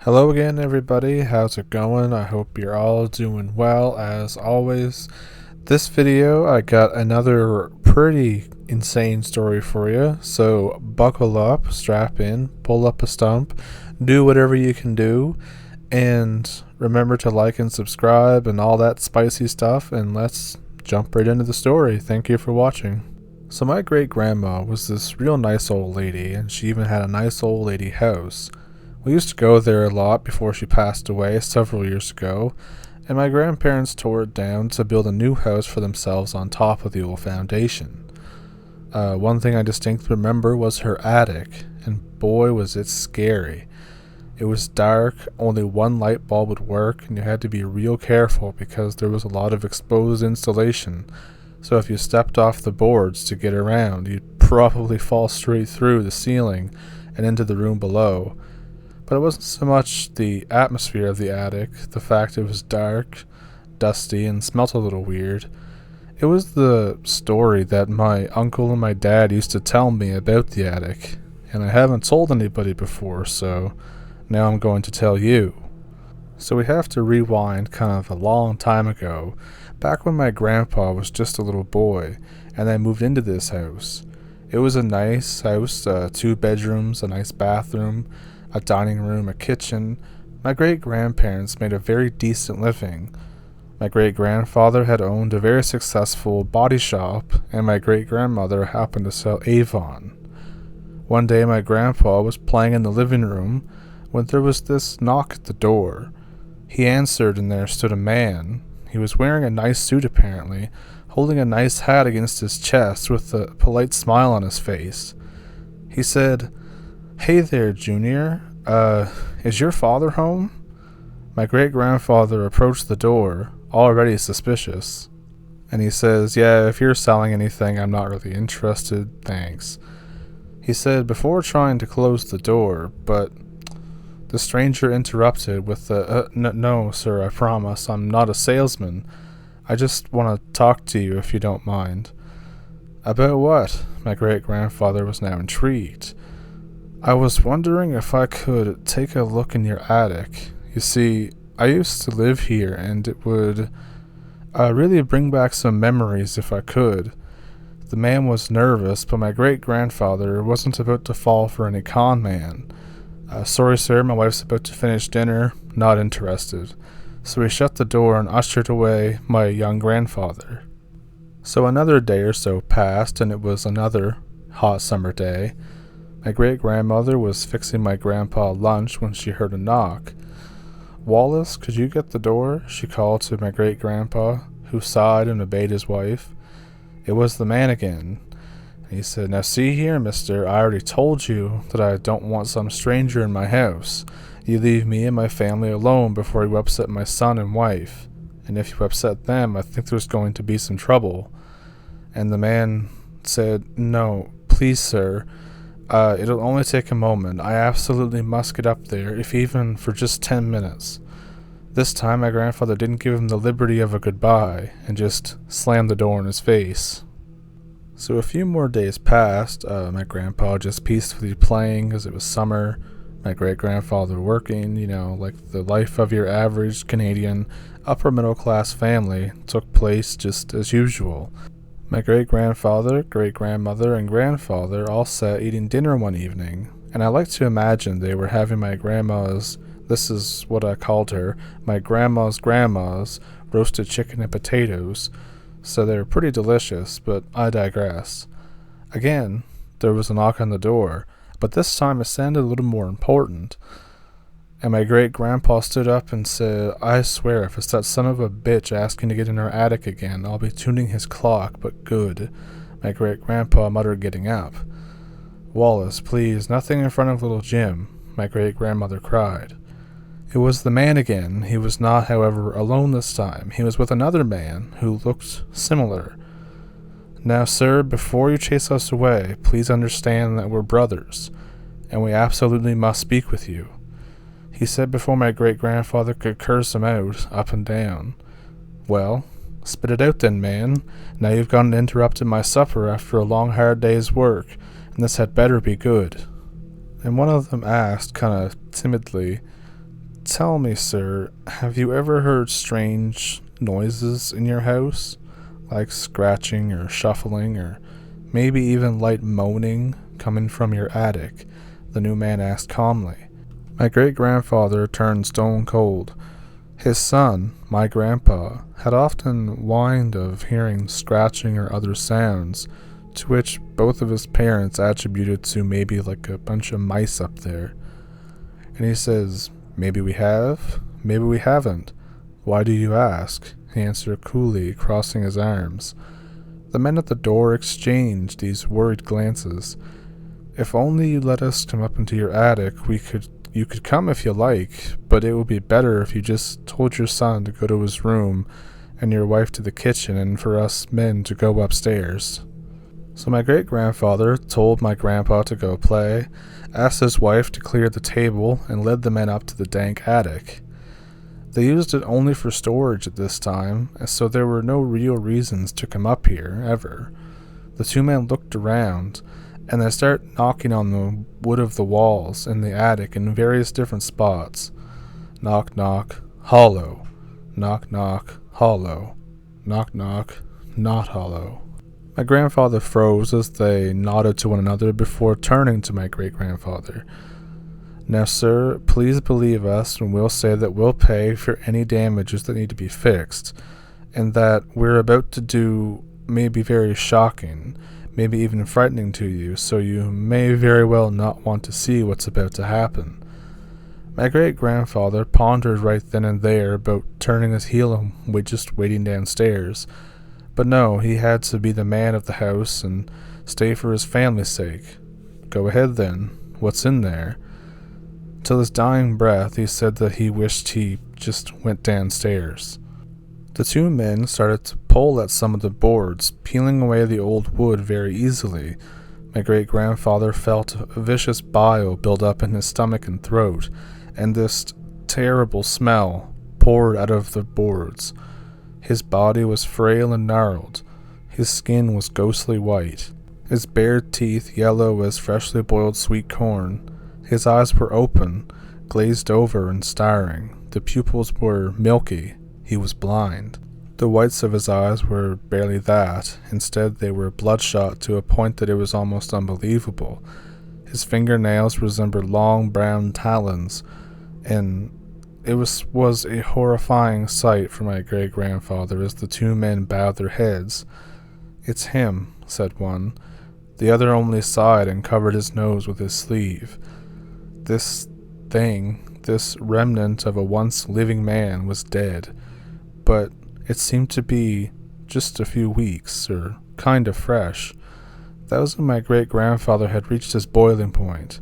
Hello again, everybody. How's it going? I hope you're all doing well as always. This video, I got another pretty insane story for you. So buckle up, strap in, pull up a stump, do whatever you can do, and remember to like and subscribe and all that spicy stuff. And let's jump right into the story. Thank you for watching. So my great grandma was this real nice old lady, and she even had a nice old lady house. We used to go there a lot before she passed away several years ago, and my grandparents tore it down to build a new house for themselves on top of the old foundation. One thing I distinctly remember was her attic, and boy was it scary. It was dark, only one light bulb would work, and you had to be real careful because there was a lot of exposed insulation, so if you stepped off the boards to get around, you'd probably fall straight through the ceiling and into the room below. But it wasn't so much the atmosphere of the attic, the fact it was dark, dusty, and smelt a little weird. It was the story that my uncle and my dad used to tell me about the attic, and I haven't told anybody before, so now I'm going to tell you. So we have to rewind kind of a long time ago, back when my grandpa was just a little boy, and I moved into this house. It was a nice house, 2 bedrooms, a nice bathroom, a dining room, a kitchen. My great-grandparents made a very decent living. My great-grandfather had owned a very successful body shop, and my great-grandmother happened to sell Avon. One day my grandpa was playing in the living room when there was this knock at the door. He answered, and there stood a man. He was wearing a nice suit apparently, holding a nice hat against his chest with a polite smile on his face. He said, "Hey there, Junior. Is your father home?" My great-grandfather approached the door, already suspicious. And he says, "Yeah, if you're selling anything, I'm not really interested, thanks." He said before trying to close the door, but the stranger interrupted with No, sir, I promise, I'm not a salesman. I just want to talk to you if you don't mind." "About what?" My great-grandfather was now intrigued. "I was wondering if I could take a look in your attic. You see, I used to live here, and it would really bring back some memories if I could." The man was nervous, but my great-grandfather wasn't about to fall for any con man. "Sorry, sir, my wife's about to finish dinner. Not interested." So he shut the door and ushered away my young grandfather. So another day or so passed, and it was another hot summer day. My great-grandmother was fixing my grandpa lunch when she heard a knock. "Wallace, could you get the door?" she called to my great-grandpa, who sighed and obeyed his wife. It was the man again. He said, "Now see here, mister, I already told you that I don't want some stranger in my house. You leave me and my family alone before you upset my son and wife. And if you upset them, I think there's going to be some trouble." And the man said, "No, please, sir. It'll only take a moment. I absolutely must get up there, if even for just 10 minutes. This time my grandfather didn't give him the liberty of a goodbye, and just slammed the door in his face. So a few more days passed, my grandpa just peacefully playing as it was summer, my great-grandfather working, like the life of your average Canadian upper-middle-class family took place just as usual. My great-grandfather, great-grandmother, and grandfather all sat eating dinner one evening, and I like to imagine they were having my grandma's, this is what I called her, my grandma's roasted chicken and potatoes, so they were pretty delicious, but I digress. Again, there was a knock on the door, but this time it sounded a little more important. And my great-grandpa stood up and said, "I swear, if it's that son of a bitch asking to get in our attic again, I'll be tuning his clock, but good." My great-grandpa muttered, getting up. "Wallace, please, nothing in front of little Jim," my great-grandmother cried. It was the man again. He was not, however, alone this time. He was with another man who looked similar. "Now, sir, before you chase us away, please understand that we're brothers, and we absolutely must speak with you," he said before my great-grandfather could curse him out, up and down. "Well, spit it out then, man. Now you've gone and interrupted my supper after a long hard day's work, and this had better be good." And one of them asked, kind of timidly, Tell me, sir, have you ever heard strange noises in your house? Like scratching or shuffling or maybe even light moaning coming from your attic? The new man asked calmly. My great-grandfather turned stone cold. His son, my grandpa, had often whined of hearing scratching or other sounds, to which both of his parents attributed to maybe like a bunch of mice up there. And he says, maybe we have, maybe we haven't. Why do you ask? He answered coolly, crossing his arms. The men at the door exchanged these worried glances. If only you let us come up into your attic, you could come if you like, but it would be better if you just told your son to go to his room and your wife to the kitchen and for us men to go upstairs. So my great-grandfather told my grandpa to go play, asked his wife to clear the table, and led the men up to the dank attic. They used it only for storage at this time, so there were no real reasons to come up here, ever. The two men looked around, and they started knocking on the wood of the walls in the attic in various different spots. Knock, knock, hollow. Knock, knock, hollow. Knock, knock, not hollow. My grandfather froze as they nodded to one another before turning to my great-grandfather. Now, sir, please believe us when we'll say that we'll pay for any damages that need to be fixed, and that we're about to do may be very shocking, maybe even frightening to you, so you may very well not want to see what's about to happen. My great-grandfather pondered right then and there about turning his heel and just waiting downstairs. But no, he had to be the man of the house and stay for his family's sake. Go ahead then. What's in there? Till his dying breath, he said that he wished he just went downstairs. The two men started to pull at some of the boards, peeling away the old wood very easily. My great-grandfather felt a vicious bile build up in his stomach and throat, and this terrible smell poured out of the boards. His body was frail and gnarled. His skin was ghostly white, his bared teeth yellow as freshly boiled sweet corn. His eyes were open, glazed over and staring. The pupils were milky. He was blind. The whites of his eyes were barely that. Instead, they were bloodshot to a point that it was almost unbelievable. His fingernails resembled long brown talons, and it was a horrifying sight for my great-grandfather as the two men bowed their heads. "It's him," said one. The other only sighed and covered his nose with his sleeve. This thing, this remnant of a once living man, was dead, but it seemed to be just a few weeks, or kind of fresh. That was when my great-grandfather had reached his boiling point.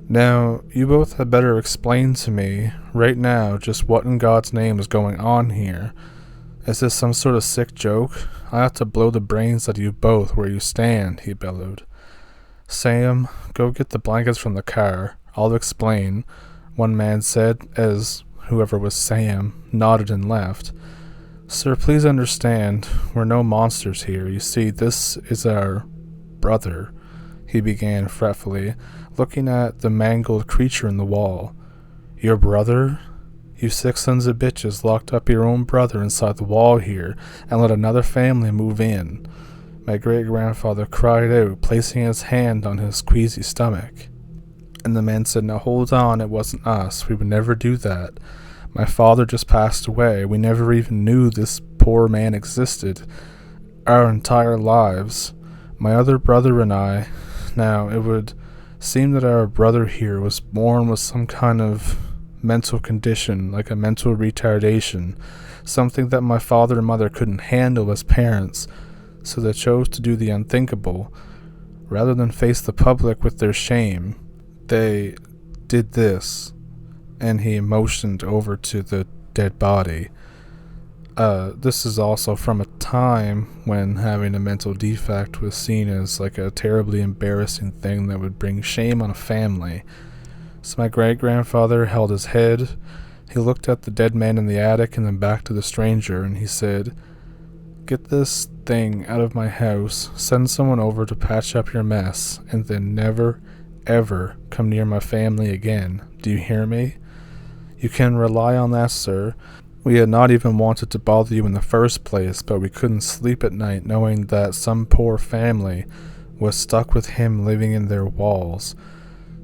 Now, you both had better explain to me, right now, just what in God's name is going on here. Is this some sort of sick joke? I ought to blow the brains out of you both where you stand, he bellowed. Sam, go get the blankets from the car. I'll explain, one man said, as whoever was Sam nodded and left. Sir, please understand, we're no monsters here. You see, this is our brother, he began fretfully, looking at the mangled creature in the wall. Your brother? You 6 sons of bitches locked up your own brother inside the wall here and let another family move in. My great-grandfather cried out, placing his hand on his queasy stomach. And the man said, now hold on, it wasn't us. We would never do that. My father just passed away. We never even knew this poor man existed. Our entire lives. My other brother and I. Now, it would seem that our brother here was born with some kind of mental condition, like a mental retardation, something that my father and mother couldn't handle as parents, so they chose to do the unthinkable. Rather than face the public with their shame, they did this, and he motioned over to the dead body. This is also from a time when having a mental defect was seen as like a terribly embarrassing thing that would bring shame on a family. So my great-grandfather held his head. He looked at the dead man in the attic and then back to the stranger, and he said, get this thing out of my house, send someone over to patch up your mess, and then never, ever come near my family again. Do you hear me? You can rely on that, sir. We had not even wanted to bother you in the first place, but we couldn't sleep at night knowing that some poor family was stuck with him living in their walls.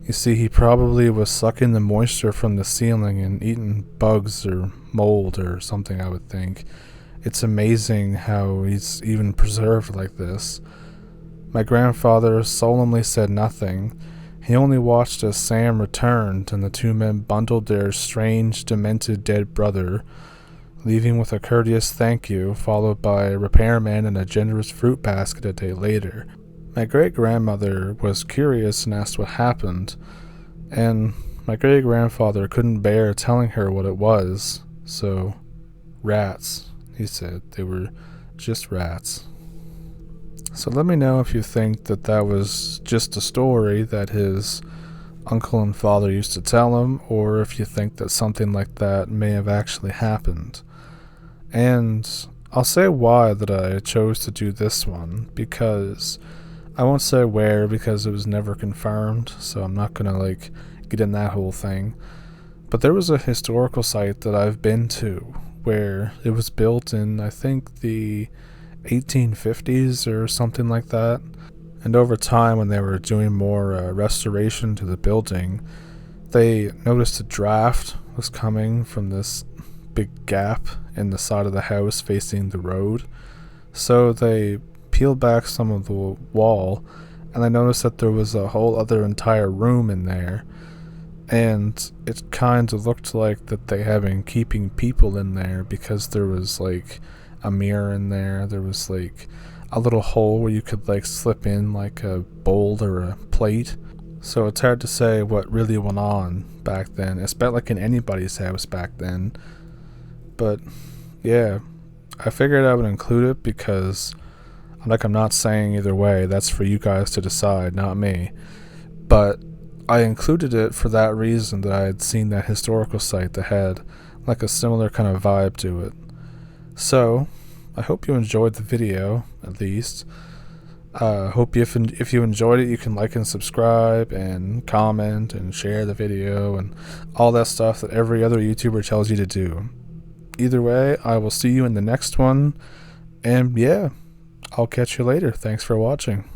You see, he probably was sucking the moisture from the ceiling and eating bugs or mold or something, I would think. It's amazing how he's even preserved like this. My grandfather solemnly said nothing. He only watched as Sam returned and the two men bundled their strange, demented dead brother, leaving with a courteous thank you, followed by a repairman and a generous fruit basket a day later. My great-grandmother was curious and asked what happened, and my great-grandfather couldn't bear telling her what it was, so, rats, he said. They were just rats. So let me know if you think that that was just a story that his uncle and father used to tell him, or if you think that something like that may have actually happened. And I'll say why that I chose to do this one, because I won't say where because it was never confirmed, so I'm not gonna get in that whole thing. But there was a historical site that I've been to where it was built in, I think, the 1850s or something like that. And over time, when they were doing more restoration to the building, they noticed a draft was coming from this big gap in the side of the house facing the road. So they peeled back some of the wall, and I noticed that there was a whole other entire room in there. And it kind of looked like that they had been keeping people in there, because there was a mirror in there. There was a little hole where you could slip in a bowl or a plate. So it's hard to say what really went on back then. It's about in anybody's house back then. But yeah, I figured I would include it because I'm not saying either way. That's for you guys to decide, not me. But I included it for that reason, that I had seen that historical site that had a similar kind of vibe to it. So, I hope you enjoyed the video, at least. Hope if you enjoyed it, you can like and subscribe and comment and share the video and all that stuff that every other YouTuber tells you to do. Either way, I will see you in the next one, and yeah, I'll catch you later. Thanks for watching.